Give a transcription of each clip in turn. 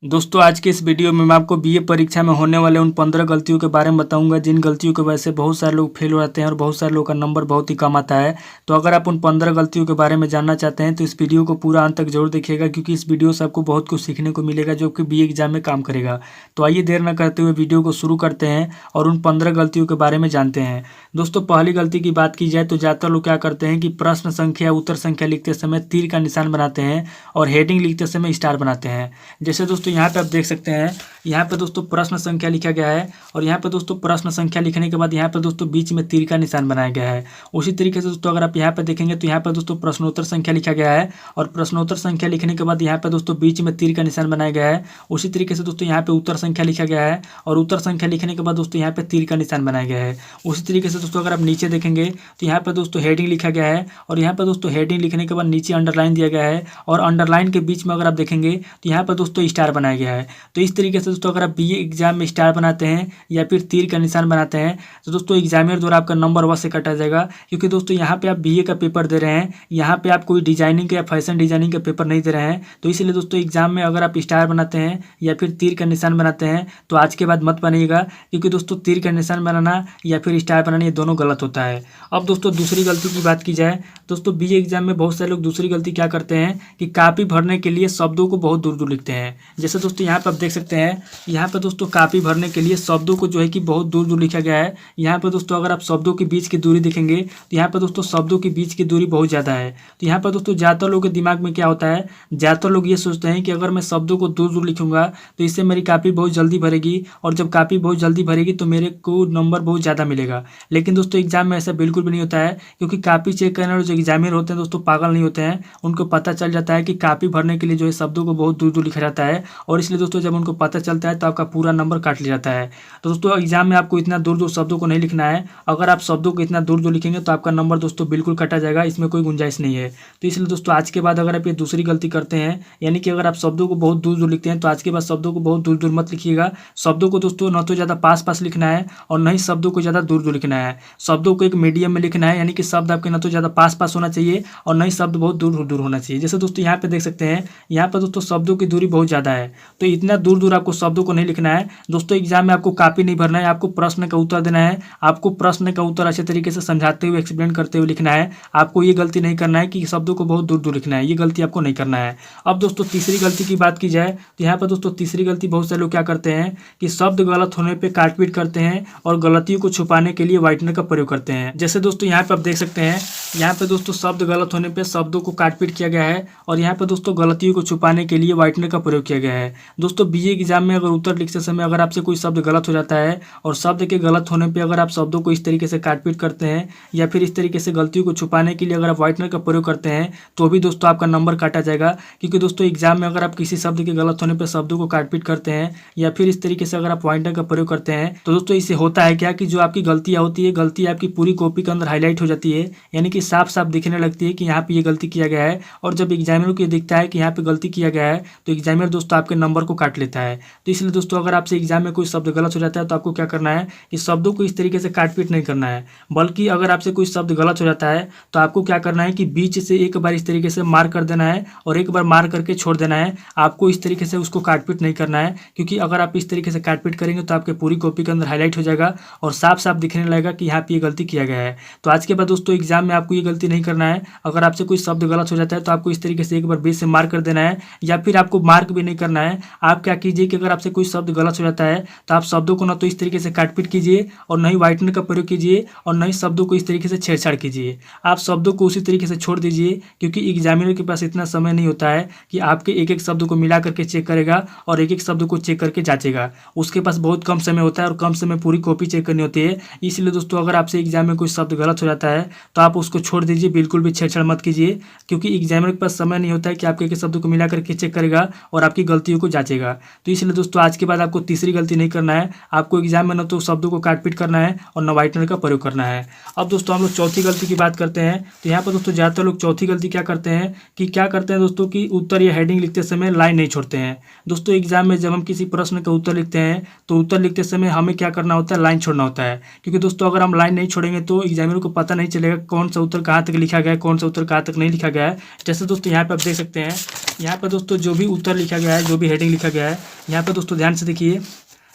दोस्तों आज के इस वीडियो में मैं आपको बीए परीक्षा में होने वाले उन 15 गलतियों के बारे में बताऊंगा जिन गलतियों की वजह से बहुत सारे लोग फेल हो जाते हैं और बहुत सारे लोगों का नंबर बहुत ही कम आता है। तो अगर आप उन 15 गलतियों के बारे में जानना चाहते हैं तो इस वीडियो को पूरा अंत तक जरूर देखिएगा, क्योंकि इस वीडियो से आपको बहुत कुछ सीखने को मिलेगा जो कि बीए एग्जाम में काम करेगा। तो आइए देर न करते हुए वीडियो को शुरू करते हैं और उन 15 गलतियों के बारे में जानते हैं। दोस्तों पहली गलती की बात की जाए तो ज़्यादातर लोग क्या करते हैं कि प्रश्न संख्या उत्तर संख्या लिखते समय तीर का निशान बनाते हैं और हेडिंग लिखते समय स्टार बनाते हैं। जैसे दोस्तों यहाँ पे आप देख सकते हैं, यहाँ पे दोस्तों प्रश्न संख्या लिखा गया है और यहाँ पे दोस्तों प्रश्न संख्या लिखने के बाद यहाँ पे दोस्तों बीच में तीर का निशान बनाया गया है। उसी तरीके से दोस्तों अगर आप यहाँ पे देखेंगे तो यहाँ पे दोस्तों प्रश्नोत्तर संख्या लिखा गया है और प्रश्नोत्तर संख्या लिखने के बाद यहाँ पे दोस्तों बीच में तीर का निशान बनाया गया है। उसी तरीके से दोस्तों यहाँ पे उत्तर संख्या लिखा गया है और उत्तर संख्या लिखने के बाद दोस्तों यहाँ पे तीर का निशान बनाया गया है। उसी तरीके से दोस्तों अगर आप नीचे देखेंगे तो यहाँ पे दोस्तों हेडिंग लिखा गया है और यहाँ पे दोस्तों हेडिंग लिखने के बाद नीचे अंडरलाइन दिया गया है और अंडरलाइन के बीच में अगर आप देखेंगे तो यहाँ पर दोस्तों स्टार बनाया गया है। तो इस तरीके से दोस्तों अगर आप बीए एग्जाम में स्टार बनाते हैं या फिर तीर का निशान बनाते हैं तो दोस्तों एग्जामिनर द्वारा आपका नंबर वहाँ से काटा जाएगा, क्योंकि दोस्तों यहाँ पे आप बीए का पेपर दे रहे हैं, यहाँ पे आप कोई डिजाइनिंग या फैशन डिजाइनिंग का पेपर नहीं दे रहे हैं। तो इसलिए दोस्तों एग्जाम में अगर आप स्टार बनाते हैं या फिर तीर का निशान बनाते हैं तो आज के बाद मत बनिएगा, क्योंकि दोस्तों तीर का निशान बनाना या फिर स्टार बनाना ये दोनों गलत होता है। अब दोस्तों दूसरी गलती की बात की जाए, दोस्तों बीए एग्जाम में बहुत सारे लोग दूसरी गलती क्या करते हैं कि कॉपी भरने के लिए शब्दों को बहुत दूर दूर लिखते हैं। जैसे दोस्तों यहाँ पर आप देख सकते हैं, यहाँ पे दोस्तों कॉपी भरने के लिए शब्दों को जो है कि बहुत दूर दूर लिखा गया है। यहाँ पे दोस्तों अगर आप शब्दों के बीच की दूरी देखेंगे तो यहाँ पे दोस्तों शब्दों के बीच की दूरी बहुत ज़्यादा है। तो यहाँ पर दोस्तों ज़्यादातर लोगों के दिमाग में क्या होता है, ज़्यादातर लोग ये सोचते हैं कि अगर मैं शब्दों को दूर दूर लिखूंगा तो इससे मेरी कॉपी बहुत जल्दी भरेगी और जब कॉपी बहुत जल्दी भरेगी तो मेरे को नंबर बहुत ज़्यादा मिलेगा। लेकिन दोस्तों एग्जाम में ऐसा बिल्कुल भी नहीं होता है, क्योंकि कॉपी चेक करने वाले जो एग्जामिनर होते हैं दोस्तों पागल नहीं होते हैं। उनको पता चल जाता है कि कॉपी भरने के लिए जो है शब्दों को बहुत दूर दूर लिखा जाता है और इसलिए दोस्तों जब उनको पता चलता है तो आपका पूरा नंबर काट लिया जाता है। तो दोस्तों एग्जाम में आपको इतना दूर दूर शब्दों को नहीं लिखना है। अगर आप शब्दों को इतना दूर दूर लिखेंगे तो आपका नंबर दोस्तों बिल्कुल काटा जाएगा, इसमें कोई गुंजाइश नहीं है। तो इसलिए दोस्तों आज के बाद अगर आप ये दूसरी गलती करते हैं, यानी कि अगर आप शब्दों को बहुत दूर दूर लिखते हैं, तो आज के बाद शब्दों को बहुत दूर दूर मत लिखिएगा। शब्दों को दोस्तों न तो ज़्यादा पास पास लिखना है और न ही शब्दों को ज़्यादा दूर दूर लिखना है। शब्दों को एक मीडियम में लिखना है, यानी कि शब्द आपके न तो ज़्यादा पास पास होना चाहिए और न ही शब्द बहुत दूर दूर होना चाहिए। जैसे दोस्तों यहाँ पे देख सकते हैं, यहाँ पर दोस्तों शब्दों की दूरी बहुत ज़्यादा है, तो इतना दूर दूर आपको शब्दों को नहीं लिखना है। दोस्तों एग्जाम में आपको कॉपी नहीं भरना है, आपको प्रश्न का उत्तर देना है। आपको प्रश्न का उत्तर अच्छे तरीके से समझाते हुए एक्सप्लेन करते हुए लिखना है। आपको ये गलती नहीं करना है कि शब्दों को बहुत दूर दूर लिखना है, ये गलती आपको नहीं करना है। अब दोस्तों तीसरी गलती की बात की जाए तो यहाँ पर दोस्तों तीसरी गलती बहुत सारे लोग क्या करते हैं कि शब्द गलत होने पर काटपीट करते हैं और गलतियों को छुपाने के लिए व्हाइटनर का प्रयोग करते हैं। जैसे दोस्तों यहाँ पर आप देख सकते हैं, यहाँ पे दोस्तों शब्द गलत होने पे शब्दों को काटपीट किया गया है और यहाँ पे दोस्तों गलतियों को छुपाने के लिए व्हाइटनर का प्रयोग किया गया है। दोस्तों बीए एग्जाम में अगर उत्तर लिखते समय अगर आपसे कोई शब्द गलत हो जाता है और शब्द के गलत होने पे अगर आप शब्दों को इस तरीके से काटपीट करते हैं या फिर इस तरीके से गलतियों को छुपाने के लिए अगर आप व्हाइटनर का प्रयोग करते हैं तो भी दोस्तों आपका नंबर काटा जाएगा। क्योंकि दोस्तों एग्जाम में अगर आप किसी शब्द के गलत होने पर शब्दों को काटपीट करते हैं या फिर इस तरीके से अगर आप व्हाइटनर का प्रयोग करते हैं तो दोस्तों इससे होता है क्या कि जो आपकी गलतियाँ होती है, गलती आपकी पूरी कॉपी के अंदर हाईलाइट हो जाती है, यानी कि साफ साफ दिखने लगती है कि यहाँ पे ये गलती किया गया है। और जब एग्जामिनर को ये दिखता है कि यहाँ पे गलती किया गया है तो एग्जामिनर दोस्तों आपके नंबर को काट लेता है। तो इसलिए दोस्तों अगर आपसे एग्जाम में कोई शब्द गलत हो जाता है तो आपको क्या करना है, इस शब्दों को इस तरीके से काटपीट नहीं करना है, बल्कि अगर आपसे कोई शब्द गलत हो जाता है तो आपको क्या करना है कि बीच से एक बार इस तरीके से मार कर देना है और एक बार मार करके छोड़ देना है। आपको इस तरीके से उसको काटपीट नहीं करना है, क्योंकि अगर आप इस तरीके से काटपीट करेंगे तो आपके पूरी कॉपी के अंदर हाईलाइट हो जाएगा और साफ साफ दिखने लगेगा कि यहाँ पे ये गलती किया गया है। तो आज के बाद दोस्तों एग्जाम में आपको ये गलती नहीं करना है। अगर आपसे कोई शब्द गलत हो जाता है तो आपको इस तरीके से एक बार बीच से मार्क कर देना है, या फिर आपको मार्क भी नहीं करना है। आप क्या कीजिए कि अगर आपसे कोई शब्द गलत हो जाता है तो आप शब्दों को ना तो इस तरीके से काटपीट कीजिए और न ही व्हाइटनर का प्रयोग कीजिए और न ही शब्दों को इस तरीके से छेड़छाड़ कीजिए। आप शब्दों को उसी तरीके से छोड़ दीजिए, क्योंकि एग्जामिनर के पास इतना समय नहीं होता है कि आपके एक एक शब्द को मिला करके चेक करेगा और एक एक शब्द को चेक करके जांचेगा। उसके पास बहुत कम समय होता है और कम समय पूरी कॉपी चेक करनी होती है। इसलिए दोस्तों अगर आपसे एग्जाम में कोई शब्द गलत हो जाता है तो आप उसको छोड़ दीजिए, बिल्कुल भी छेड़छाड़ मत कीजिए, क्योंकि एग्जामिनर के पास समय नहीं होता है कि आपके एक शब्द को मिला करके चेक करेगा और आपकी गलतियों को जांचेगा। तो इसलिए दोस्तों आज के बाद आपको तीसरी गलती नहीं करना है। आपको एग्जाम में न तो शब्दों को काटपीट करना है और न व्हाइटनर का प्रयोग करना है। अब दोस्तों हम लोग चौथी गलती की बात करते हैं। तो यहाँ पर दोस्तों ज़्यादातर लोग चौथी गलती क्या करते हैं दोस्तों कि उत्तर या हेडिंग लिखते समय लाइन नहीं छोड़ते हैं। दोस्तों एग्जाम में जब हम किसी प्रश्न का उत्तर लिखते हैं तो उत्तर लिखते समय हमें क्या करना होता है, लाइन छोड़ना होता है। क्योंकि दोस्तों अगर हम लाइन नहीं छोड़ेंगे तो एग्जामिनर को पता नहीं चलेगा कौन सा उत्तर कहाँ तक लिखा गया है, कौन सा उत्तर कहाँ तक नहीं लिखा गया है। जैसे दोस्तों यहाँ पे आप देख सकते हैं, यहाँ पे दोस्तों जो भी उत्तर लिखा गया है, जो भी हेडिंग लिखा गया है, यहाँ पे दोस्तों ध्यान से देखिए,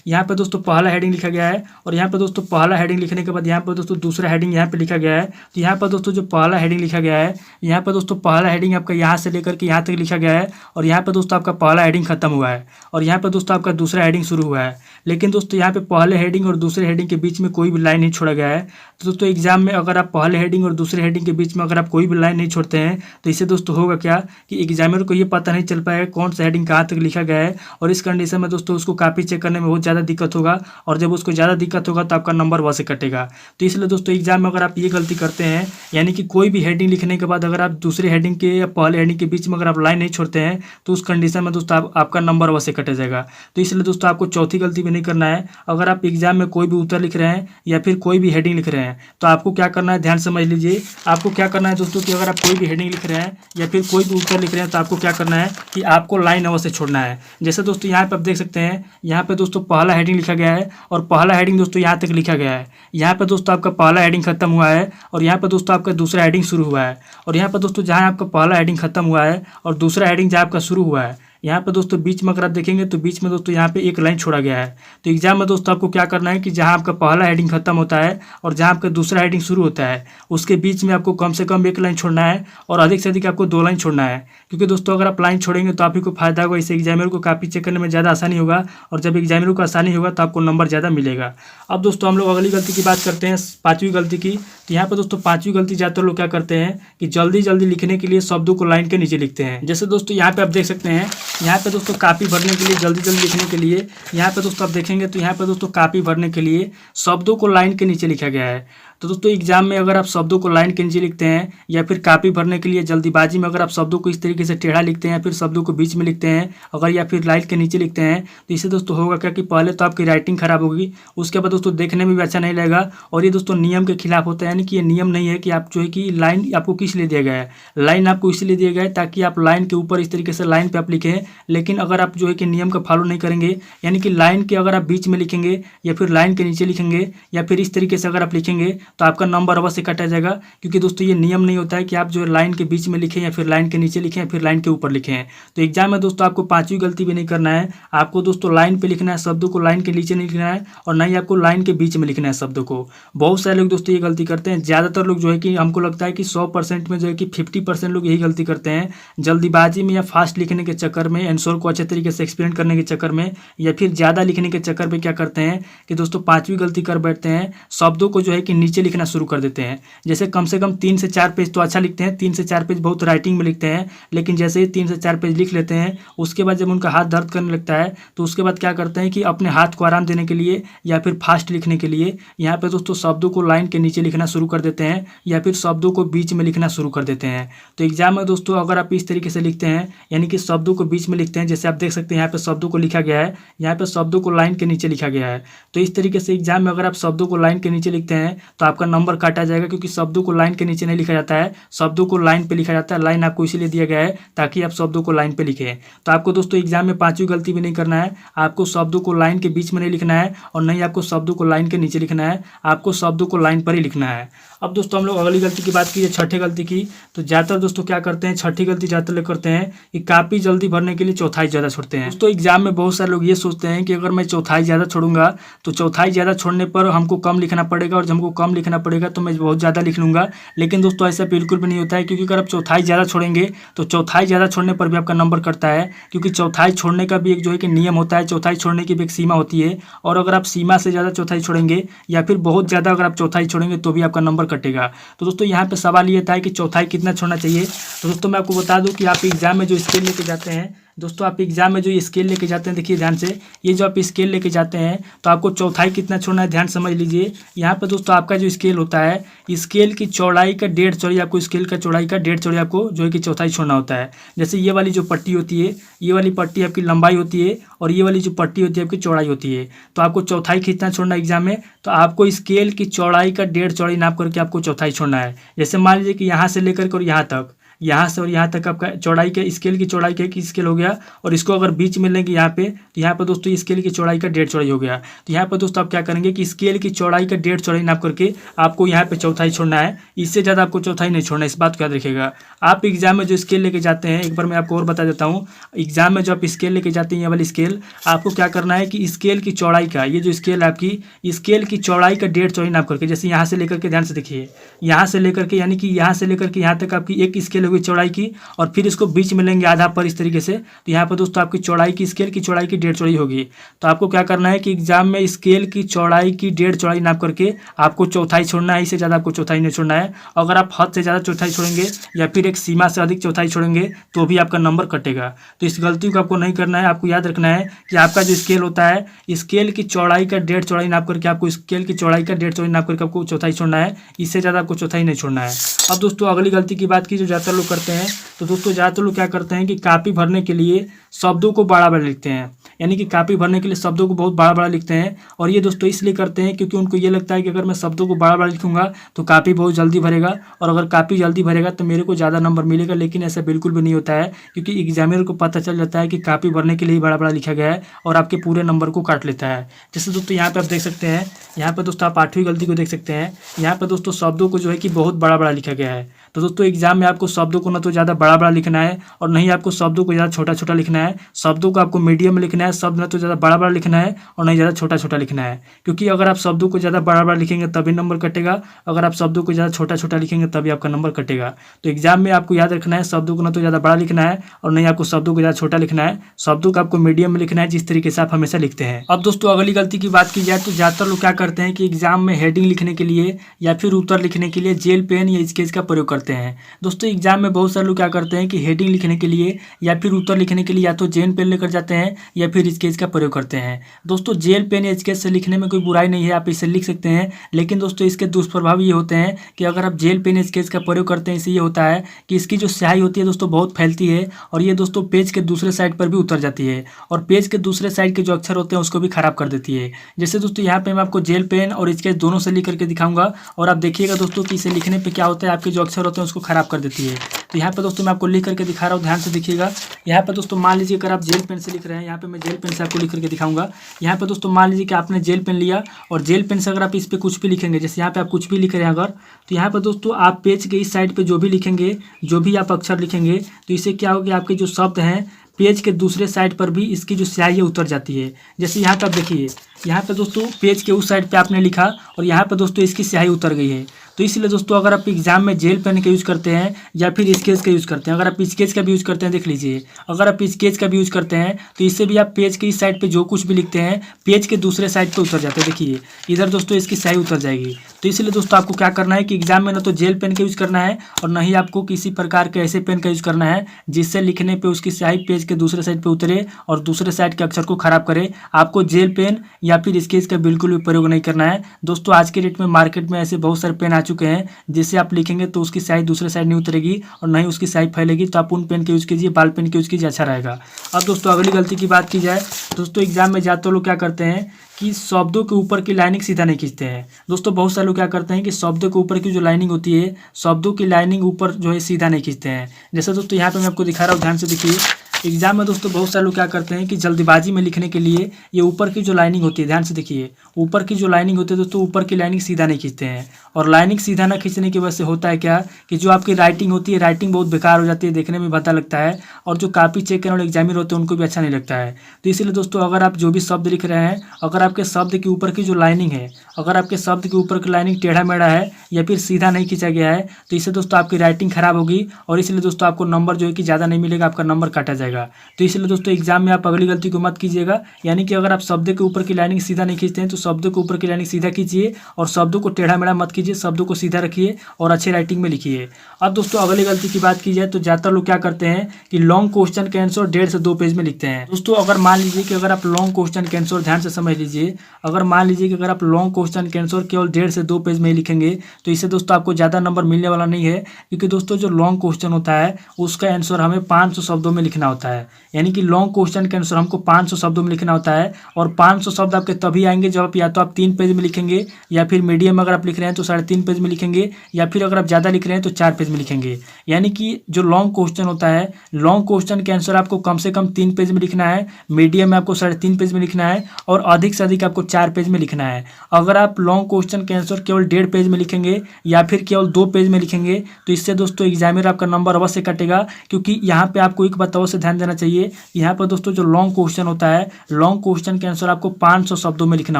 यहाँ पे दोस्तों पहला हेडिंग लिखा गया है और यहाँ पे दोस्तों पहला हेडिंग लिखने के बाद यहाँ पर दोस्तों दूसरा हेडिंग यहाँ पे लिखा गया है। तो यहाँ पर दोस्तों जो पहला हेडिंग लिखा गया है, यहाँ पर दोस्तों पहला हेडिंग आपका यहाँ से लेकर के यहाँ तक लिखा गया है और यहाँ पर दोस्तों आपका पहला हेडिंग खत्म हुआ है और यहाँ पर दोस्तों आपका दूसरा हेडिंग शुरू हुआ है। लेकिन दोस्तों यहाँ पे पहले हेडिंग और दूसरे हेडिंग के बीच में कोई भी लाइन नहीं छोड़ा गया है। तो दोस्तों एग्जाम में अगर आप पहले हेडिंग और दूसरे हेडिंग के बीच में अगर आप कोई भी लाइन नहीं छोड़ते हैं तो इससे दोस्तों होगा क्या कि एग्जामिनर को ये पता नहीं चल पाएगा कौन सा हेडिंग कहाँ तक लिखा गया है और इस कंडीशन में दोस्तों उसको कॉपी चेक करने में बहुत ज़्यादा दिक्कत होगा और जब उसको ज़्यादा दिक्कत होगा तो आपका नंबर वहाँ से कटेगा। तो इसलिए दोस्तों एग्जाम में अगर आप ये गलती करते हैं, यानी कि कोई भी हेडिंग लिखने के बाद अगर आप दूसरे हेडिंग के या पहले हेडिंग के बीच में अगर आप लाइन नहीं छोड़ते हैं तो उस कंडीशन में दोस्तों आपका नंबर वहाँ से कट जाएगा। तो इसलिए दोस्तों आपको चौथी गलती भी नहीं करना है। अगर आप एग्जाम में कोई भी उत्तर लिख रहे हैं या फिर कोई भी हेडिंग लिख रहे हैं तो आपको क्या करना है, ध्यान समझ लीजिए। आपको क्या करना है दोस्तों कि अगर आप कोई भी हेडिंग लिख रहे हैं या फिर कोई भी उत्तर लिख रहे हैं तो आपको क्या करना है कि आपको लाइन अवश्य छोड़ना है। जैसे दोस्तों यहाँ पे आप देख सकते हैं, यहाँ पे दोस्तों पहला हेडिंग लिखा गया है और पहला हेडिंग दोस्तों यहाँ तक लिखा गया है। यहाँ पे दोस्तों आपका पहला हेडिंग खत्म हुआ है और यहाँ पे दोस्तों आपका दूसरा हेडिंग शुरू हुआ है और यहाँ पे दोस्तों जहाँ आपका पहला हेडिंग खत्म हुआ है और दूसरा हेडिंग जहाँ आपका शुरू हुआ है, यहाँ पे दोस्तों बीच में अगर आप देखेंगे तो बीच में दोस्तों यहाँ पे एक लाइन छोड़ा गया है। तो एग्जाम में दोस्तों आपको क्या करना है कि जहाँ आपका पहला हेडिंग खत्म होता है और जहाँ आपका दूसरा हेडिंग शुरू होता है उसके बीच में आपको कम से कम एक लाइन छोड़ना है और अधिक से अधिक आपको 2 लाइन छोड़ना है। क्योंकि दोस्तों अगर आप लाइन छोड़ेंगे तो आप ही को फायदा होगा, इससे एग्जामिनर को कॉपी चेक करने में ज़्यादा आसानी होगा और जब एग्जामिनर को आसानी होगा तो आपको नंबर ज़्यादा मिलेगा। अब दोस्तों हम लोग अगली गलती की बात करते हैं, 5वीं गलती की। तो यहाँ पर दोस्तों 5वीं गलती ज़्यादातर लोग क्या करते हैं कि जल्दी जल्दी लिखने के लिए शब्दों को लाइन के नीचे लिखते हैं। जैसे दोस्तों यहाँ पे आप देख सकते हैं, यहाँ पे दोस्तों कॉपी भरने के लिए जल्दी जल्दी लिखने के लिए यहाँ पे दोस्तों आप देखेंगे तो यहाँ पे दोस्तों कॉपी भरने के लिए शब्दों को लाइन के नीचे लिखा गया है। तो दोस्तों एग्जाम में अगर आप शब्दों को लाइन के नीचे लिखते हैं या फिर कॉपी भरने के लिए जल्दीबाजी में अगर आप शब्दों को इस तरीके से टेढ़ा लिखते हैं या फिर शब्दों को बीच में लिखते हैं अगर या फिर लाइन के नीचे लिखते हैं तो इससे दोस्तों होगा क्या कि पहले तो आपकी राइटिंग खराब होगी, उसके बाद दोस्तों देखने में भी अच्छा नहीं लगेगा और ये दोस्तों नियम के खिलाफ होता है। यानी कि ये नियम नहीं है कि आप जो है कि लाइन आपको किस लिए दिया गया है, लाइन आपको इसलिए दिया गया है ताकि आप लाइन के ऊपर इस तरीके से लाइन पे आप लिखें। लेकिन अगर आप जो है कि नियम का फॉलो नहीं करेंगे, यानी कि लाइन के अगर आप बीच में लिखेंगे या फिर लाइन के नीचे लिखेंगे या फिर इस तरीके से अगर आप लिखेंगे तो आपका नंबर अवश्य काटा जाएगा। क्योंकि दोस्तों ये नियम नहीं होता है कि आप जो है लाइन के बीच में लिखें या फिर लाइन के नीचे लिखें या फिर लाइन के ऊपर लिखें। तो एग्जाम में दोस्तों आपको 5वीं गलती भी नहीं करना है। आपको दोस्तों लाइन पे लिखना है, शब्दों को लाइन के नीचे नहीं लिखना है और ना ही आपको लाइन के बीच में लिखना है शब्दों को। बहुत सारे लोग दोस्तों ये गलती करते हैं। ज़्यादातर लोग जो है कि हमको लगता है कि 100% में जो है कि 50% लोग यही गलती करते हैं, जल्दीबाजी में या फास्ट लिखने के चक्कर में, आंसर को अच्छे तरीके से एक्सप्लेन करने के चक्कर में या फिर ज़्यादा लिखने के चक्कर में क्या करते हैं कि दोस्तों 5वीं गलती कर बैठते हैं, शब्दों को जो है कि नीचे लिखना शुरू कर देते हैं। जैसे कम से कम 3 से 4 पेज तो अच्छा लिखते हैं, 3 से 4 पेज बहुत राइटिंग में लिखते हैं, लेकिन जैसे ही 3 से 4 पेज लिख लेते हैं उसके बाद जब उनका हाथ दर्द करने लगता है तो उसके बाद क्या करते हैं कि अपने हाथ को आराम देने के लिए या फिर फास्ट लिखने के लिए यहाँ पे दोस्तों शब्दों को लाइन के नीचे लिखना शुरू कर देते हैं या फिर शब्दों को बीच में लिखना शुरू कर देते हैं। तो एग्जाम में दोस्तों अगर आप इस तरीके से लिखते हैं, यानी कि शब्दों को बीच में लिखते हैं, जैसे आप देख सकते हैं यहाँ पे शब्दों को लिखा गया है, यहाँ पे शब्दों को लाइन के नीचे लिखा गया है। तो इस तरीके से एग्जाम में अगर आप शब्दों को लाइन के नीचे लिखते हैं तो आपका नंबर काटा जाएगा, क्योंकि शब्दों को लाइन के नीचे नहीं लिखा जाता है, शब्दों को लाइन पे लिखा जाता है। लाइन आपको इसीलिए दिया गया है ताकि आप शब्दों को लाइन पे लिखें। तो आपको दोस्तों एग्जाम में 5वीं गलती भी नहीं करना है। आपको शब्दों को लाइन के बीच में नहीं लिखना है और नहीं आपको शब्दों को लाइन के नीचे लिखना है, आपको शब्दों को लाइन पर ही लिखना है। अब दोस्तों हम लोग अगली गलती की बात कीजिए, छठी गलती की। तो ज़्यादातर दोस्तों क्या करते हैं, छठी गलती ज़्यादातर लोग करते हैं कि कॉपी जल्दी भरने के लिए चौथाई ज़्यादा छोड़ते हैं। दोस्तों एग्जाम में बहुत सारे लोग ये सोचते हैं कि अगर मैं चौथाई ज़्यादा छोड़ूंगा तो चौथाई ज़्यादा छोड़ने पर हमको कम लिखना पड़ेगा और जब हमको कम लिखना पड़ेगा तो मैं बहुत ज़्यादा लिख लूँगा। लेकिन दोस्तों ऐसा बिल्कुल भी नहीं होता है, क्योंकि अगर आप चौथाई ज़्यादा छोड़ेंगे तो चौथाई ज़्यादा छोड़ने पर भी आपका नंबर कटता है, क्योंकि चौथाई छोड़ने का भी एक जो है कि नियम होता है, चौथाई छोड़ने की भी एक सीमा होती है। और अगर आप सीमा से ज़्यादा चौथाई छोड़ेंगे या फिर बहुत ज़्यादा अगर आप चौथाई छोड़ेंगे तो भी आपका नंबर कटेगा। तो दोस्तों यहाँ पे सवाल ये था कि चौथाई कितना छोड़ना चाहिए। तो दोस्तों मैं आपको बता दूँ कि आप एग्जाम में जो स्केल लेके जाते हैं, दोस्तों आप एग्जाम में जो ये स्केल लेके जाते हैं, देखिए ध्यान से, ये जो आप स्केल लेके जाते हैं तो आपको चौथाई कितना छोड़ना है ध्यान समझ लीजिए। यहाँ पे दोस्तों आपका जो स्केल होता है, स्केल की चौड़ाई का 1.5 चौड़ाई, आपको स्केल का चौड़ाई का 1.5 चौड़ाई आपको जो है कि चौथाई छोड़ना होता है। जैसे ये वाली जो पट्टी होती है, ये वाली पट्टी आपकी लंबाई होती है और ये वाली जो पट्टी होती है आपकी चौड़ाई होती है। तो आपको चौथाई कितना छोड़ना है एग्जाम में, तो आपको स्केल की चौड़ाई का 1.5 चौड़ाई नाप करके आपको चौथाई छोड़ना है। जैसे मान लीजिए कि यहाँ से लेकर के और यहाँ तक, यहाँ से और यहाँ तक आपका चौड़ाई का स्केल की चौड़ाई का एक स्केल हो गया, और इसको अगर बीच में लेंगे यहाँ पे, तो यहाँ पर दोस्तों स्केल की चौड़ाई का 1.5 चौड़ाई हो गया। तो यहाँ पर दोस्तों आप क्या करेंगे कि स्केल की चौड़ाई का 1.5 चौड़ाई नाप करके आपको यहाँ पे चौथाई छोड़ना है, इससे ज़्यादा आपको चौथाई नहीं छोड़ना है, इस बात को याद रखिएगा। आप एग्जाम में जो स्केल लेके जाते हैं, एक बार मैं आपको और बता देता हूँ, एग्जाम में जो आप स्केल लेके जाते हैं ये वाली स्केल, आपको क्या करना है कि स्केल की चौड़ाई का, ये जो स्केल है आपकी, स्केल की चौड़ाई का 1.5 चौड़ाई नाप करके, जैसे यहाँ से लेकर के, ध्यान से देखिए, यहाँ से लेकर के, यानी कि यहाँ से लेकर के यहाँ तक आपकी एक स्केल होगी चौड़ाई की, और फिर इसको बीच में लेंगे आधा पर इस तरीके से, तो यहाँ पर दोस्तों आपकी चौड़ाई की, स्केल की चौड़ाई की 1.5 चौड़ाई होगी। तो आपको क्या करना है कि एग्जाम में स्केल की चौड़ाई की 1.5 चौड़ाई नाप करके आपको चौथाई छोड़ना है, इससे ज़्यादा आपको चौथाई नहीं छोड़ना है। अगर आप हद से ज़्यादा चौथाई छोड़ेंगे या फिर एक सीमा से अधिक चौथाई छोड़ेंगे तो भी आपका नंबर कटेगा। तो इस गलती को आपको नहीं करना है। आपको याद रखना है कि आपका जो स्केल होता है, स्केल की चौड़ाई का 1.5 चौड़ाई नाप करके, आपको स्केल की चौड़ाई का 1.5 चौड़ाई नाप करके आपको चौथाई छोड़ना है, इससे ज़्यादा आपको चौथाई नहीं छोड़ना है। अब दोस्तों अगली गलती की बात की जो ज़्यादातर लोग करते हैं, तो दोस्तों ज़्यादातर लोग क्या करते हैं कि कापी भरने के लिए शब्दों को बड़ा बड़ा लिखते हैं, यानी कि कापी भरने के लिए शब्दों को बहुत बड़ा बड़ा लिखते हैं। और ये दोस्तों इसलिए करते हैं क्योंकि उनको ये लगता है कि अगर मैं शब्दों को बड़ा बड़ा लिखूंगा तो कापी बहुत जल्दी भरेगा, और अगर कापी जल्दी भरेगा तो मेरे को ज़्यादा नंबर मिलेगा। लेकिन ऐसा बिल्कुल भी नहीं होता है, क्योंकि एग्जामिनर को पता चल जाता है कि कापी भरने के लिए बड़ा बड़ा लिखा गया है और आपके पूरे नंबर को काट लेता है। जैसे दोस्तों यहाँ पे आप देख सकते हैं, यहाँ पर दोस्तों आप 8वीं गलती को देख सकते हैं, यहाँ पर दोस्तों शब्दों को जो है कि बहुत बड़ा बड़ा लिखा गया है। तो दोस्तों एग्जाम में आपको शब्दों को ना तो ज़्यादा बड़ा बड़ा लिखना है और नहीं आपको शब्दों को ज़्यादा छोटा छोटा लिखना है। शब्दों को आपको मीडियम में लिखना है, शब्द ना तो ज़्यादा बड़ा बड़ा लिखना है और नहीं ज़्यादा छोटा छोटा लिखना है। क्योंकि अगर आप शब्दों को ज़्यादा बड़ा बड़ा लिखेंगे तभी नंबर कटेगा, अगर आप शब्दों को ज़्यादा छोटा छोटा लिखेंगे तभी आपका नंबर कटेगा। तो एग्जाम में आपको याद रखना है, शब्दों को ना तो ज़्यादा बड़ा लिखना है और नहीं आपको शब्दों को ज़्यादा छोटा लिखना है। शब्दों को आपको मीडियम में लिखना है, जिस तरीके से आप हमेशा लिखते हैं। अब दोस्तों अगली गलती की बात की जाए तो ज़्यादातर लोग क्या करते हैं कि एग्जाम में हेडिंग लिखने के लिए या फिर उत्तर लिखने के लिए जेल पेन या स्केच का प्रयोग करते हैं। दोस्तों एग्जाम में बहुत सारे लोग क्या करते हैं कि हेडिंग लिखने के लिए या फिर उत्तर लिखने के लिए या तो जेल पेन लेकर जाते हैं या फिर स्केच का प्रयोग करते हैं। दोस्तों जेल पेन या स्केच से लिखने में कोई बुराई नहीं है, आप इसे लिख सकते हैं, लेकिन दोस्तों इसके दुष्प्रभाव ये होते हैं कि अगर आप जेल पेन या स्केच का प्रयोग करते हैं, इससे ये होता है कि इसकी जो स्याही होती है दोस्तों बहुत फैलती है और ये दोस्तों पेज के दूसरे साइड पर भी उतर जाती है और पेज के दूसरे साइड के जो अक्षर होते हैं उसको भी खराब कर देती है। जैसे दोस्तों यहाँ पे मैं आपको जेल पेन और स्केच दोनों से लिख करके दिखाऊंगा और आप देखिएगा दोस्तों कि इसे लिखने पे क्या होता है, आपके जो अक्षर होते हैं उसको खराब कर देती है। तो यहाँ पे दोस्तों मैं आपको लिख करके दिखा रहा हूँ, ध्यान से देखिएगा। यहाँ पे दोस्तों मान लीजिए अगर आप जेल पेन से लिख रहे हैं, यहाँ पे मैं जेल पेन से आपको लिख करके दिखाऊंगा। यहाँ पे दोस्तों मान लीजिए कि आपने जेल पेन लिया और जेल पेन से अगर आप इस पे कुछ भी लिखेंगे, जैसे यहाँ पे आप कुछ भी लिख रहे हैं अगर, तो यहाँ पे दोस्तों आप पेज के इस साइड पे जो भी लिखेंगे, जो भी आप अक्षर लिखेंगे, तो इससे क्या होगा, आपके जो शब्द हैं पेज के दूसरे साइड पर भी इसकी जो स्याही है उतर जाती है। जैसे यहाँ पे आप देखिए, यहाँ पे दोस्तों पेज के उस साइड पे आपने लिखा और यहाँ पे दोस्तों इसकी स्याही उतर गई है। तो इसलिए दोस्तों अगर आप एग्जाम में जेल पेन का यूज़ करते हैं या फिर स्केच का यूज़ करते हैं, अगर आप स्केच का भी यूज़ करते हैं, देख लीजिए, अगर आप स्केच का भी यूज़ करते हैं तो इससे भी आप पेज के इस साइड पे जो कुछ भी लिखते हैं पेज के दूसरे साइड पे उतर जाते हैं। देखिए इधर दोस्तों इसकी स्याही उतर जाएगी। तो इसलिए दोस्तों आपको क्या करना है कि एग्जाम में ना तो जेल पेन का यूज़ करना है और ना ही आपको किसी प्रकार के ऐसे पेन का यूज़ करना है जिससे लिखने पर उसकी स्याही पेज के दूसरे साइड पर उतरे और दूसरे साइड के अक्षर को खराब करे। आपको जेल पेन या फिर स्केच का बिल्कुल भी प्रयोग नहीं करना है। दोस्तों आज के डेट में मार्केट में ऐसे बहुत सारे पेन आ चुके हैं जिससे आप लिखेंगे तो उसकी स्याही दूसरे साइड नहीं उतरेगी और ना ही उसकी स्याही फैलेगी। तो आप उन पेन का यूज़ कीजिए, बाल पेन का यूज़ कीजिए, अच्छा रहेगा। अब दोस्तों अगली गलती की बात की जाए, दोस्तों एग्जाम में ज़्यादातर लोग क्या करते हैं कि शब्दों के ऊपर की लाइनिंग सीधा नहीं खींचते हैं। दोस्तों बहुत सारे लोग क्या करते हैं कि शब्दों के ऊपर की जो लाइनिंग होती है, शब्दों की लाइनिंग ऊपर जो है सीधा नहीं खींचते हैं। जैसे दोस्तों यहाँ पे मैं आपको दिखा रहा हूँ, ध्यान से देखिए। एग्जाम में दोस्तों बहुत सारे लोग क्या करते हैं कि जल्दबाजी में लिखने के लिए ये ऊपर की जो लाइनिंग होती है, ध्यान से देखिए, ऊपर की जो लाइनिंग होती है दोस्तों, ऊपर की लाइनिंग सीधा नहीं खींचते हैं। और लाइनिंग सीधा ना खींचने की वजह से होता है क्या कि जो आपकी राइटिंग होती है, राइटिंग बहुत बेकार हो जाती है, देखने में भद्दा लगता है और जो कॉपी चेक करने वाले एग्जामिनर होते हैं उनको भी अच्छा नहीं लगता है। तो इसलिए दोस्तों अगर आप जो भी शब्द लिख रहे हैं, अगर आपके शब्द के ऊपर की जो लाइनिंग है, अगर आपके शब्द के ऊपर की लाइनिंग टेढ़ा मेढ़ा है या फिर सीधा नहीं खींचा गया है, तो इससे दोस्तों आपकी राइटिंग खराब होगी और इसलिए दोस्तों आपको नंबर जो है कि ज़्यादा नहीं मिलेगा, आपका नंबर काटा जाएगा। तो इसलिए दोस्तों एग्जाम में आप अगली गलती को मत कीजिएगा, यानी कि अगर आप शब्द के ऊपर की लाइनिंग सीधा नहीं खींचते हैं तो शब्दों के ऊपर की लाइनिंग सीधा कीजिए और शब्दों को टेढ़ा मेढ़ा मत कीजिए, शब्दों को सीधा रखिए और अच्छे राइटिंग में लिखिए। अब दोस्तों अगली गलती की बात की जाए तो ज़्यादातर लोग क्या करते हैं कि लॉन्ग क्वेश्चन के आंसर 1.5 से 2 पेज में लिखते हैं। दोस्तों अगर मान लीजिए कि अगर आप लॉन्ग क्वेश्चन के आंसर, ध्यान से समझ लीजिए, अगर मान लीजिए कि अगर आप लॉन्ग क्वेश्चन के आंसर केवल 1.5 से 2 पेज में ही लिखेंगे तो इससे दोस्तों आपको ज़्यादा नंबर मिलने वाला नहीं है, क्योंकि दोस्तों जो लॉन्ग क्वेश्चन होता है उसका आंसर हमें 500 शब्दों में लिखना होता है। यानी कि लॉन्ग क्वेश्चन के आंसर हमको 500 शब्दों में लिखना होता है और 500 शब्द आपके तभी आएंगे जब आप या तो आप 3 पेज में लिखेंगे या फिर मीडियम अगर आप लिख रहे हैं तो 3.5 पेज में लिखेंगे या फिर अगर आप ज़्यादा लिख रहे हैं तो 4 पेज में लिखेंगे। यानी कि जो लॉन्ग क्वेश्चन होता है, लॉन्ग क्वेश्चन के आंसर आपको कम से कम 3 पेज में लिखना है, मीडियम में आपको 3.5 पेज में लिखना है और अधिक से अधिक आपको 4 पेज में लिखना है। अगर आप लॉन्ग क्वेश्चन के आंसर केवल 1.5 पेज में लिखेंगे या फिर केवल 2 पेज में लिखेंगे तो इससे दोस्तों एग्जामिनर आपका नंबर अवश्य कटेगा, क्योंकि यहाँ पे आपको एक बात अवश्य ध्यान देना चाहिए। यहाँ पर दोस्तों जो लॉन्ग क्वेश्चन होता है, लॉन्ग क्वेश्चन के आंसर आपको 500 शब्दों में लिखना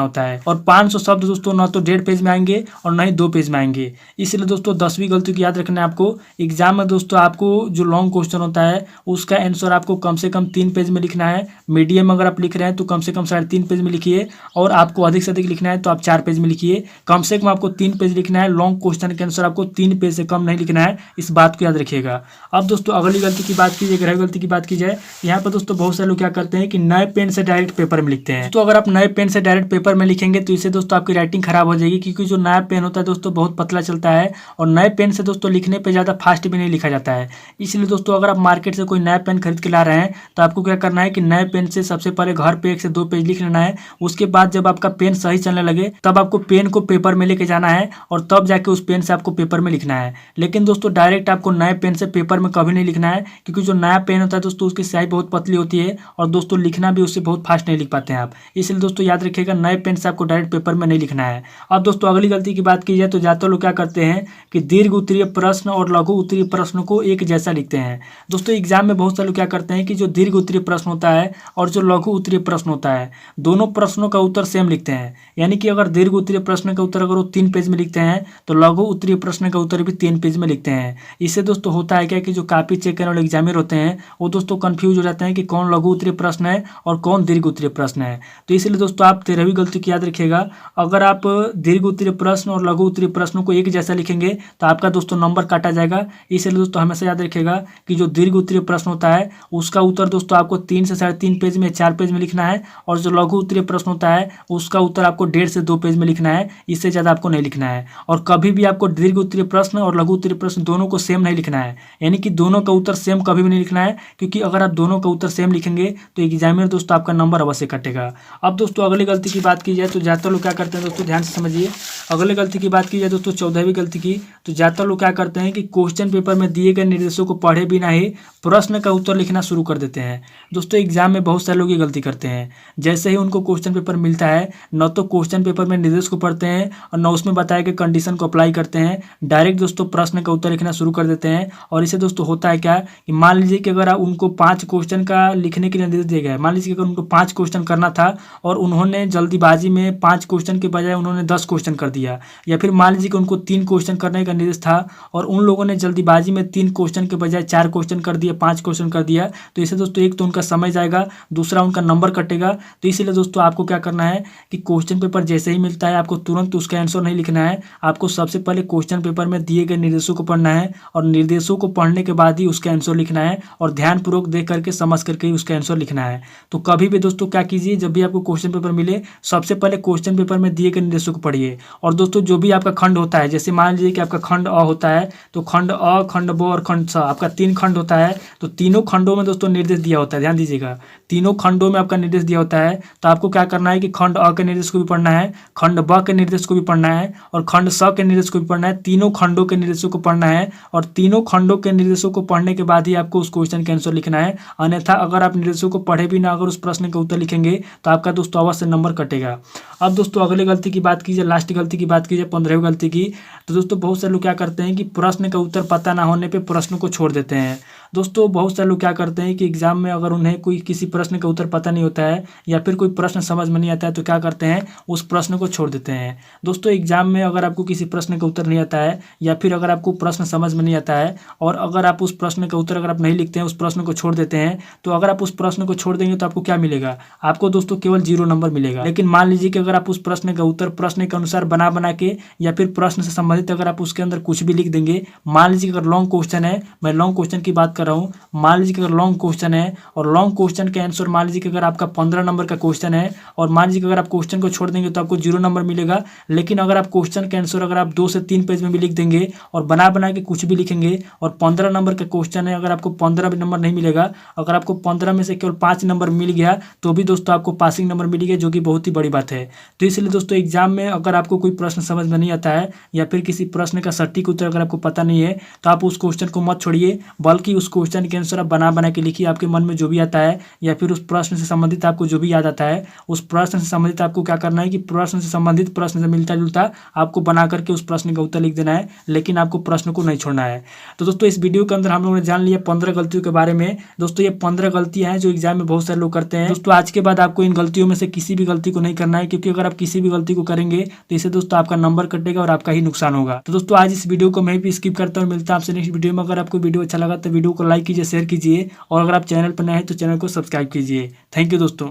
होता है और 500 शब्द दोस्तों न तो 1.5 पेज में आएंगे और न ही 2 पेज में आएंगे। इसलिए दोस्तों 10वीं गलती को याद रखना है आपको। एग्जाम में दोस्तों आपको जो लॉन्ग क्वेश्चन होता है उसका आंसर आपको कम से कम 3 पेज में लिखना है। मीडियम अगर आप लिख रहे हैं तो कम से कम 3.5 पेज में लिखिए और आपको अधिक से अधिक लिखना है तो आप 4 पेज में लिखिए। कम से कम आपको 3 पेज लिखना है। लॉन्ग क्वेश्चन के आंसर आपको 3 पेज से कम नहीं लिखना है, इस बात को याद रखिएगा। अब दोस्तों अगली गलती की बात कीजिए, ग्रह गलती की बात की जाए, यहाँ पर दोस्तों बहुत सारे लोग क्या करते हैं कि नए पेन से डायरेक्ट पेपर में लिखते हैं। तो अगर आप नए पेन से डायरेक्ट पेपर में लिखेंगे तो इससे दोस्तों आपकी राइटिंग खराब हो जाएगी, क्योंकि जो नया पेन होता है दोस्तों बहुत पतला चलता है और नए पेन से दोस्तों लिखने पे ज़्यादा फास्ट भी नहीं लिखा जाता है। इसलिए दोस्तों अगर आप मार्केट से कोई नया पेन खरीद के ला रहे हैं तो आपको क्या करना है कि नए पेन से सबसे पहले घर पे 1 से 2 पेज लिख लेना है। उसके बाद जब आपका पेन सही चलने लगे तब आपको पेन को पेपर में लेके जाना है और तब जाके उस पेन से आपको पेपर में लिखना है। लेकिन दोस्तों डायरेक्ट आपको नए पेन से पेपर में कभी नहीं लिखना है, क्योंकि जो नया पेन होता है दोस्तों उसकी स्याही बहुत पतली होती है और दोस्तों लिखना भी उससे बहुत फास्ट नहीं लिख पाते हैं आप। इसलिए दोस्तों याद रखिएगा नए पेन से आपको डायरेक्ट पेपर में नहीं लिखना है। अब दोस्तों अगली गलती की बात की जाए तो ज़्यादातर लोग क्या करते हैं कि दीर्घ उत्तरीय प्रश्न और लघु उत्तरीय प्रश्न को एक जैसा लिखते हैं। दोस्तों एग्जाम में बहुत सारे लोग क्या करते हैं कि जो दीर्घ उत्तरीय प्रश्न होता है और जो लघु उत्तरीय प्रश्न होता है दोनों प्रश्नों का उत्तर सेम लिखते हैं। यानी कि अगर दीर्घ उत्तरीय प्रश्न का उत्तर अगर वो 3 पेज में लिखते हैं तो लघु उत्तरीय प्रश्न का उत्तर भी 3 पेज में लिखते हैं। इससे दोस्तों होता है क्या कि जो कॉपी चेक करने वाले एग्जामिनर होते हैं वो दोस्तों कंफ्यूज हो जाते हैं कि कौन लघु उत्तरीय प्रश्न है और कौन दीर्घ उत्तरीय प्रश्न है। तो इसलिए दोस्तों आप 13वीं गलती की याद रखिएगा। अगर आप दीर्घ उत्तरीय प्रश्न और लघु उत्तरीय प्रश्नों को एक जैसा लिखेंगे तो आपका दोस्तों नंबर काटा जाएगा। इसलिए दोस्तों हमेशा याद रखिएगा कि जो दीर्घ उत्तरीय प्रश्न होता है उसका उत्तर दोस्तों आपको 3 से 3.5 पेज में 4 पेज में लिखना है और जो लघु उत्तरीय प्रश्न होता है उसका उत्तर आपको 1.5 से 2 पेज में लिखना है, इससे ज़्यादा आपको नहीं लिखना है। और कभी भी आपको दीर्घ उत्तरीय प्रश्न और लघु उत्तरीय प्रश्न दोनों को सेम नहीं लिखना है, यानी कि दोनों का उत्तर सेम कभी भी नहीं लिखना है, क्योंकि अगर आप दोनों का उत्तर सेम लिखेंगे तो एग्जामिनर दोस्तों आपका नंबर अवश्य कटेगा। अब दोस्तों अगली गलती की बात की जाए तो ज़्यादातर लोग क्या करते हैं दोस्तों ध्यान से समझिए। अगली गलती की बात की जाए दोस्तों 14वीं गलती की, तो ज़्यादातर लोग क्या करते हैं कि क्वेश्चन पेपर में दिए गए निर्देशों को पढ़े बिना ही प्रश्न का उत्तर लिखना शुरू कर देते हैं। दोस्तों एग्जाम में बहुत सारे लोग ये गलती करते हैं। जैसे ही उनको क्वेश्चन पेपर मिलता है न तो क्वेश्चन पेपर में निर्देश को पढ़ते हैं और न उसमें बताए गए कंडीशन को अप्लाई करते हैं, डायरेक्ट दोस्तों प्रश्न का उत्तर लिखना शुरू कर देते हैं। और इससे दोस्तों होता है क्या कि मान लीजिए कि अगर उनको 5 क्वेश्चन का लिखने के लिए निर्देश दिया गया है, मान लीजिए कि अगर उनको 5 क्वेश्चन करना था और उन्होंने जल्दीबाजी में 5 क्वेश्चन के बजाय उन्होंने 10 क्वेश्चन कर दिया, या फिर मान लीजिए कि उनको 3 क्वेश्चन करने का निर्देश था और उन लोगों ने जल्दीबाजी में 3 क्वेश्चन के बजाय 4 क्वेश्चन कर दिया, 5 क्वेश्चन कर दिया, तो इससे दोस्तों एक तो उनका समय जाएगा, दूसरा उनका नंबर कटेगा। तो इसलिए दोस्तों आपको क्या करना है कि क्वेश्चन पेपर जैसे ही मिलता है आपको तुरंत उसका आंसर नहीं लिखना है। आपको सबसे पहले क्वेश्चन पेपर में दिए गए निर्देशों को पढ़ना है और निर्देशों को पढ़ने के बाद ही उसका आंसर लिखना है और ध्यानपूर्वक देख करके समझ करके ही उसका आंसर लिखना है। तो कभी भी दोस्तों क्या कीजिए, जब भी आपको क्वेश्चन पेपर मिले सबसे पहले क्वेश्चन पेपर में दिए गए निर्देशों को पढ़िए। और दोस्तों जो भी आपका खंड होता है, जैसे मान लीजिए कि आपका खंड अ होता है तो खंड अ, खंड ब और खंड स, आपका 3 खंड होता है, तो तीनों खंडों में दोस्तों निर्देश दिया होता है। ध्यान दीजिएगा, तीनों खंडों में आपका निर्देश दिया होता है। तो आपको क्या करना है कि खंड अ के निर्देश को भी पढ़ना है, खंड ब के निर्देश को भी पढ़ना है और खंड स के निर्देश को भी पढ़ना है। तीनों खंडों के निर्देशों को पढ़ना है और तीनों खंडों के निर्देशों को पढ़ने के बाद ही आपको उस क्वेश्चन का आंसर लिखना है। अन्यथा अगर आप निर्देशों को पढ़े भी ना अगर उस प्रश्न का उत्तर लिखेंगे तो आपका दोस्तों अवश्य नंबर कटेगा। अब दोस्तों अगली गलती की बात कीजिए, लास्ट गलती की बात कीजिए, 15वीं गलती की। तो दोस्तों बहुत सारे लोग क्या करते हैं कि प्रश्न का उत्तर पता ना होने पे प्रश्न को छोड़ देते हैं। दोस्तों बहुत सारे लोग क्या करते हैं कि एग्जाम में अगर उन्हें कोई किसी प्रश्न का उत्तर पता नहीं होता है या फिर कोई प्रश्न समझ में नहीं आता है तो क्या करते हैं, उस प्रश्न को छोड़ देते हैं। दोस्तों एग्जाम में अगर आपको किसी प्रश्न का उत्तर नहीं आता है या फिर अगर आपको प्रश्न समझ में नहीं आता है और अगर आप उस प्रश्न का उत्तर अगर आप नहीं लिखते हैं, उस प्रश्न को छोड़ देते हैं, तो अगर आप उस प्रश्न को छोड़ देंगे तो आपको क्या मिलेगा, आपको दोस्तों केवल 0 नंबर मिलेगा। लेकिन मान लीजिए कि अगर आप उस प्रश्न का उत्तर प्रश्न के अनुसार बना बना बना के या फिर प्रश्न से संबंधित अगर आप उसके अंदर कुछ भी लिख देंगे। मान लीजिए अगर लॉन्ग क्वेश्चन है, मैं लॉन्ग क्वेश्चन की बात कर रहा हूँ, मान लीजिए अगर लॉन्ग क्वेश्चन है और लॉन्ग क्वेश्चन के आंसर मान लीजिए कि अगर आपका 15 नंबर का क्वेश्चन है और मान लीजिए अगर आप क्वेश्चन को छोड़ देंगे तो आपको 0 नंबर मिलेगा। लेकिन अगर आप क्वेश्चन के आंसर अगर आप 2 से 3 पेज में भी लिख देंगे और बना बना के कुछ भी लिखेंगे और 15 नंबर का क्वेश्चन है, अगर आपको 15 नंबर नहीं मिलेगा, अगर आपको 15 में से केवल 5 नंबर मिल गया तो भी दोस्तों आपको पासिंग नंबर मिलेगा, जो कि बहुत ही बड़ी बात है। तो इसलिए दोस्तों एग्जाम में अगर आपको कोई प्रश्न समझ में नहीं आता है या फिर किसी प्रश्न का सटीक उत्तर अगर आपको पता नहीं है तो आप उस क्वेश्चन को मत छोड़िए, बल्कि उस क्वेश्चन के आंसर आप बना बना के लिखिए। आपके मन में जो भी आता है या फिर उस प्रश्न से संबंधित आपको जो भी याद आता है उस प्रश्न से संबंधित आपको क्या करना है कि प्रश्न से संबंधित प्रश्न से मिलता जुलता आपको बना करके उस प्रश्न का उत्तर लिख देना है, लेकिन आपको प्रश्न को नहीं छोड़ना है। तो दोस्तों इस वीडियो के अंदर हम लोगों ने जान लिया 15 गलतियों के बारे में। दोस्तों ये 15 गलतियां हैं जो एग्जाम में बहुत सारे लोग करते हैं। दोस्तों आज के बाद आपको इन गलतियों में से किसी भी गलती को नहीं करना है, क्योंकि अगर आप किसी भी गलती को करेंगे तो इससे दोस्तों आपका नंबर कटेगा और आपका ही नुकसान होगा। तो दोस्तों आज इस वीडियो को मैं भी स्किप करता हूँ, मिलता है आपसे नेक्स्ट वीडियो में। अगर आपको वीडियो अच्छा लगा तो वीडियो को लाइक कीजिए, शेयर कीजिए और अगर आप चैनल पर नए हैं तो चैनल को सब्सक्राइब कीजिए। थैंक यू दोस्तों।